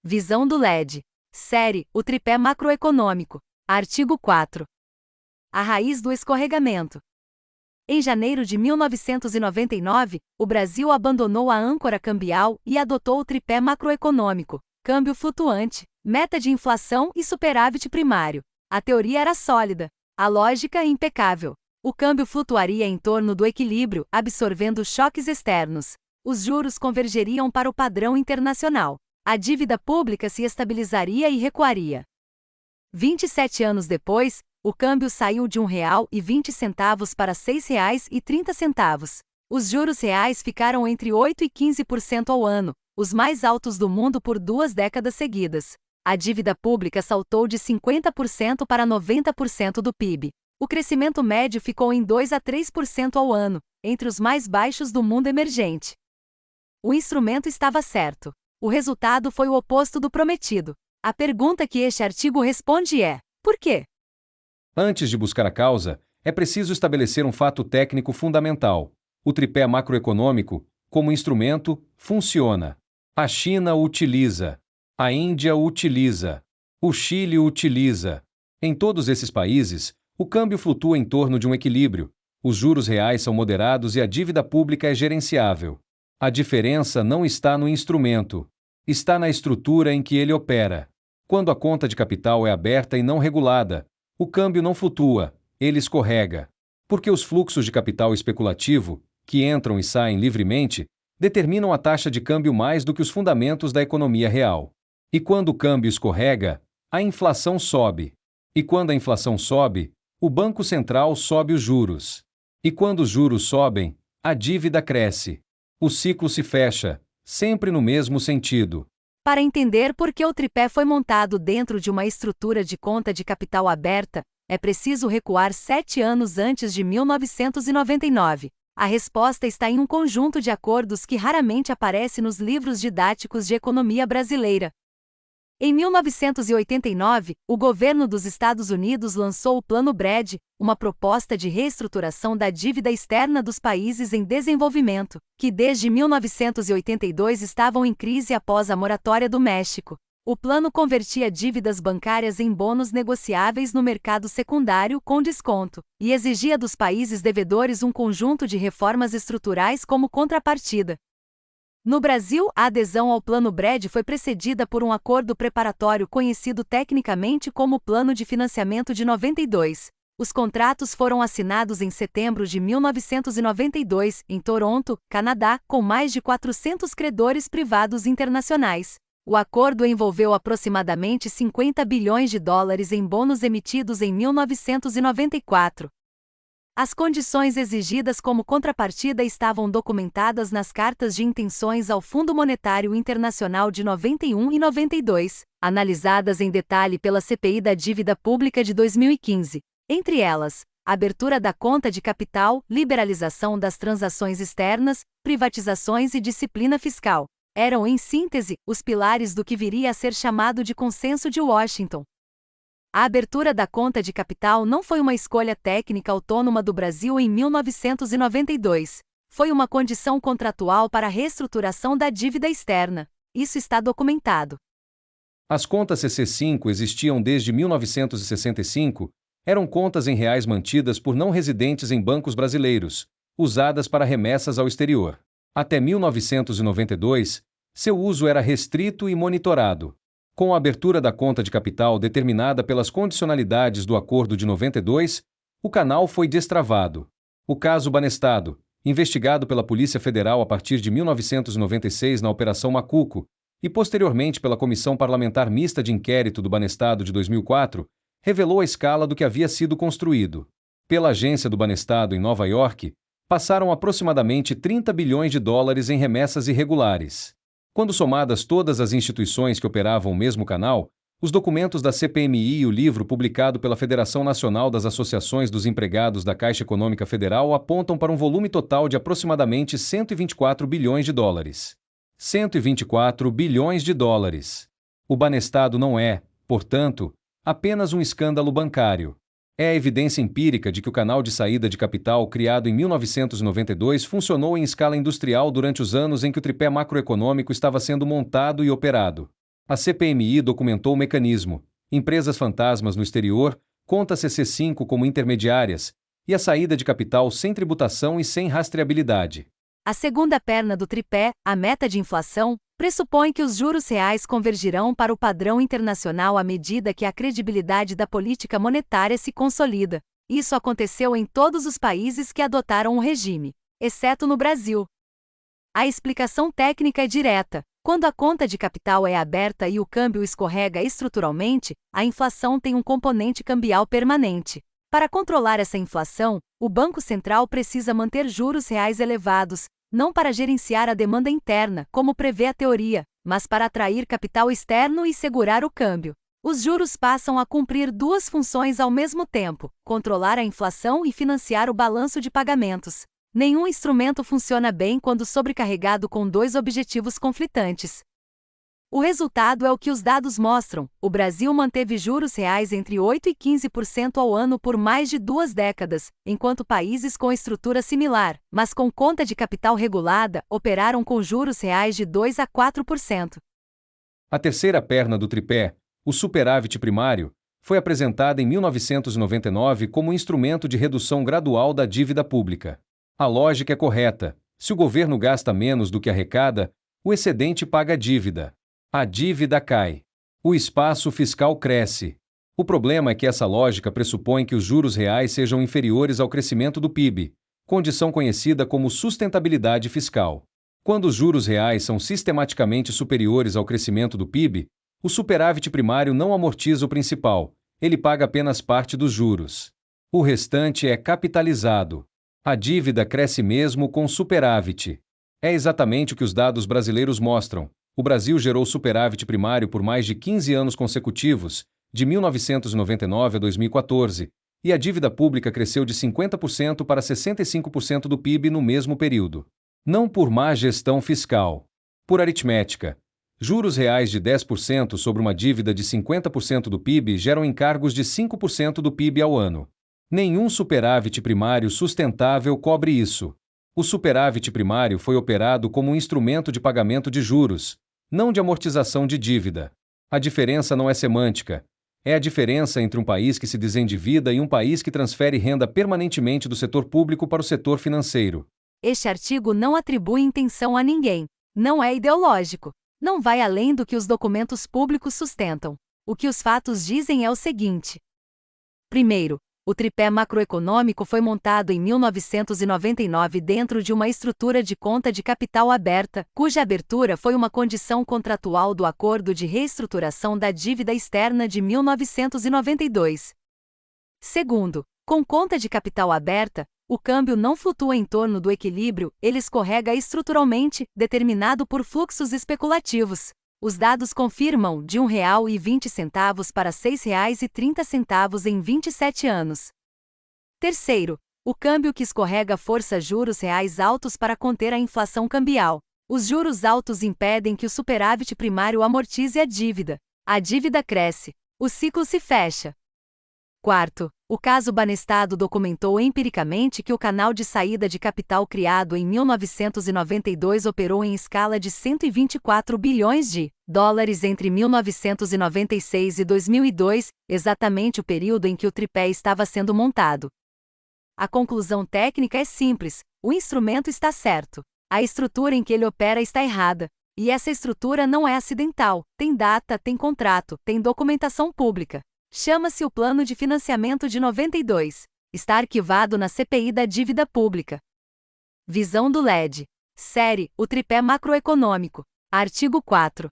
Visão do LED. Série, o tripé macroeconômico. Artigo 4. A raiz do escorregamento. Em janeiro de 1999, o Brasil abandonou a âncora cambial e adotou o tripé macroeconômico, câmbio flutuante, meta de inflação e superávit primário. A teoria era sólida, a lógica impecável. O câmbio flutuaria em torno do equilíbrio, absorvendo choques externos. Os juros convergeriam para o padrão internacional. A dívida pública se estabilizaria e recuaria. 27 anos depois, o câmbio saiu de R$ 1,20 para R$ 6,30. Os juros reais ficaram entre 8% e 15% ao ano, os mais altos do mundo por 2 décadas seguidas. A dívida pública saltou de 50% para 90% do PIB. O crescimento médio ficou em 2 a 3% ao ano, entre os mais baixos do mundo emergente. O instrumento estava certo. O resultado foi o oposto do prometido. A pergunta que este artigo responde é: por quê? Antes de buscar a causa, é preciso estabelecer um fato técnico fundamental. O tripé macroeconômico, como instrumento, funciona. A China o utiliza. A Índia o utiliza. O Chile o utiliza. Em todos esses países, o câmbio flutua em torno de um equilíbrio. Os juros reais são moderados e a dívida pública é gerenciável. A diferença não está no instrumento. Está na estrutura em que ele opera. Quando a conta de capital é aberta e não regulada, o câmbio não flutua, ele escorrega. Porque os fluxos de capital especulativo, que entram e saem livremente, determinam a taxa de câmbio mais do que os fundamentos da economia real. E quando o câmbio escorrega, a inflação sobe. E quando a inflação sobe, o Banco Central sobe os juros. E quando os juros sobem, a dívida cresce. O ciclo se fecha, sempre no mesmo sentido. Para entender por que o tripé foi montado dentro de uma estrutura de conta de capital aberta, é preciso recuar 7 anos antes de 1999. A resposta está em um conjunto de acordos que raramente aparece nos livros didáticos de economia brasileira. Em 1989, o governo dos Estados Unidos lançou o Plano BRED, uma proposta de reestruturação da dívida externa dos países em desenvolvimento, que desde 1982 estavam em crise após a moratória do México. O plano convertia dívidas bancárias em bônus negociáveis no mercado secundário com desconto, e exigia dos países devedores um conjunto de reformas estruturais como contrapartida. No Brasil, a adesão ao Plano BRED foi precedida por um acordo preparatório conhecido tecnicamente como Plano de Financiamento de 92. Os contratos foram assinados em setembro de 1992, em Toronto, Canadá, com mais de 400 credores privados internacionais. O acordo envolveu aproximadamente 50 bilhões de dólares em bônus emitidos em 1994. As condições exigidas como contrapartida estavam documentadas nas cartas de intenções ao Fundo Monetário Internacional de 91 e 92, analisadas em detalhe pela CPI da Dívida Pública de 2015. Entre elas, abertura da conta de capital, liberalização das transações externas, privatizações e disciplina fiscal. Eram, em síntese, os pilares do que viria a ser chamado de Consenso de Washington. A abertura da conta de capital não foi uma escolha técnica autônoma do Brasil em 1992. Foi uma condição contratual para a reestruturação da dívida externa. Isso está documentado. As contas CC5 existiam desde 1965, eram contas em reais mantidas por não residentes em bancos brasileiros, usadas para remessas ao exterior. Até 1992, seu uso era restrito e monitorado. Com a abertura da conta de capital determinada pelas condicionalidades do Acordo de 92, o canal foi destravado. O caso Banestado, investigado pela Polícia Federal a partir de 1996 na Operação Macuco, e posteriormente pela Comissão Parlamentar Mista de Inquérito do Banestado de 2004, revelou a escala do que havia sido construído. Pela agência do Banestado em Nova York, passaram aproximadamente 30 bilhões de dólares em remessas irregulares. Quando somadas todas as instituições que operavam o mesmo canal, os documentos da CPMI e o livro publicado pela Federação Nacional das Associações dos Empregados da Caixa Econômica Federal apontam para um volume total de aproximadamente 124 bilhões de dólares. 124 bilhões de dólares. O Banestado não é, portanto, apenas um escândalo bancário. É a evidência empírica de que o canal de saída de capital criado em 1992 funcionou em escala industrial durante os anos em que o tripé macroeconômico estava sendo montado e operado. A CPMI documentou o mecanismo: empresas fantasmas no exterior, conta CC5 como intermediárias, e a saída de capital sem tributação e sem rastreabilidade. A segunda perna do tripé, a meta de inflação, pressupõe que os juros reais convergirão para o padrão internacional à medida que a credibilidade da política monetária se consolida. Isso aconteceu em todos os países que adotaram o regime, exceto no Brasil. A explicação técnica é direta. Quando a conta de capital é aberta e o câmbio escorrega estruturalmente, a inflação tem um componente cambial permanente. Para controlar essa inflação, o Banco Central precisa manter juros reais elevados, não para gerenciar a demanda interna, como prevê a teoria, mas para atrair capital externo e segurar o câmbio. Os juros passam a cumprir duas funções ao mesmo tempo: controlar a inflação e financiar o balanço de pagamentos. Nenhum instrumento funciona bem quando sobrecarregado com dois objetivos conflitantes. O resultado é o que os dados mostram: o Brasil manteve juros reais entre 8% e 15% ao ano por mais de 2 décadas, enquanto países com estrutura similar, mas com conta de capital regulada, operaram com juros reais de 2% a 4%. A terceira perna do tripé, o superávit primário, foi apresentada em 1999 como instrumento de redução gradual da dívida pública. A lógica é correta: se o governo gasta menos do que arrecada, o excedente paga a dívida. A dívida cai. O espaço fiscal cresce. O problema é que essa lógica pressupõe que os juros reais sejam inferiores ao crescimento do PIB, condição conhecida como sustentabilidade fiscal. Quando os juros reais são sistematicamente superiores ao crescimento do PIB, o superávit primário não amortiza o principal, ele paga apenas parte dos juros. O restante é capitalizado. A dívida cresce mesmo com superávit. É exatamente o que os dados brasileiros mostram. O Brasil gerou superávit primário por mais de 15 anos consecutivos, de 1999 a 2014, e a dívida pública cresceu de 50% para 65% do PIB no mesmo período. Não por má gestão fiscal. Por aritmética. Juros reais de 10% sobre uma dívida de 50% do PIB geram encargos de 5% do PIB ao ano. Nenhum superávit primário sustentável cobre isso. O superávit primário foi operado como um instrumento de pagamento de juros, não de amortização de dívida. A diferença não é semântica. É a diferença entre um país que se desendivida e um país que transfere renda permanentemente do setor público para o setor financeiro. Este artigo não atribui intenção a ninguém. Não é ideológico. Não vai além do que os documentos públicos sustentam. O que os fatos dizem é o seguinte. Primeiro, o tripé macroeconômico foi montado em 1999 dentro de uma estrutura de conta de capital aberta, cuja abertura foi uma condição contratual do Acordo de Reestruturação da Dívida Externa de 1992. Segundo, com conta de capital aberta, o câmbio não flutua em torno do equilíbrio, ele escorrega estruturalmente, determinado por fluxos especulativos. Os dados confirmam de R$ 1,20 para R$ 6,30 em 27 anos. Terceiro, o câmbio que escorrega força juros reais altos para conter a inflação cambial. Os juros altos impedem que o superávit primário amortize a dívida. A dívida cresce. O ciclo se fecha. Quarto, o caso Banestado documentou empiricamente que o canal de saída de capital criado em 1992 operou em escala de 124 bilhões de dólares entre 1996 e 2002, exatamente o período em que o tripé estava sendo montado. A conclusão técnica é simples: o instrumento está certo. A estrutura em que ele opera está errada. E essa estrutura não é acidental, tem data, tem contrato, tem documentação pública. Chama-se o Plano de Financiamento de 92. Está arquivado na CPI da Dívida Pública. Visão do LED. Série: o tripé macroeconômico. Artigo 4.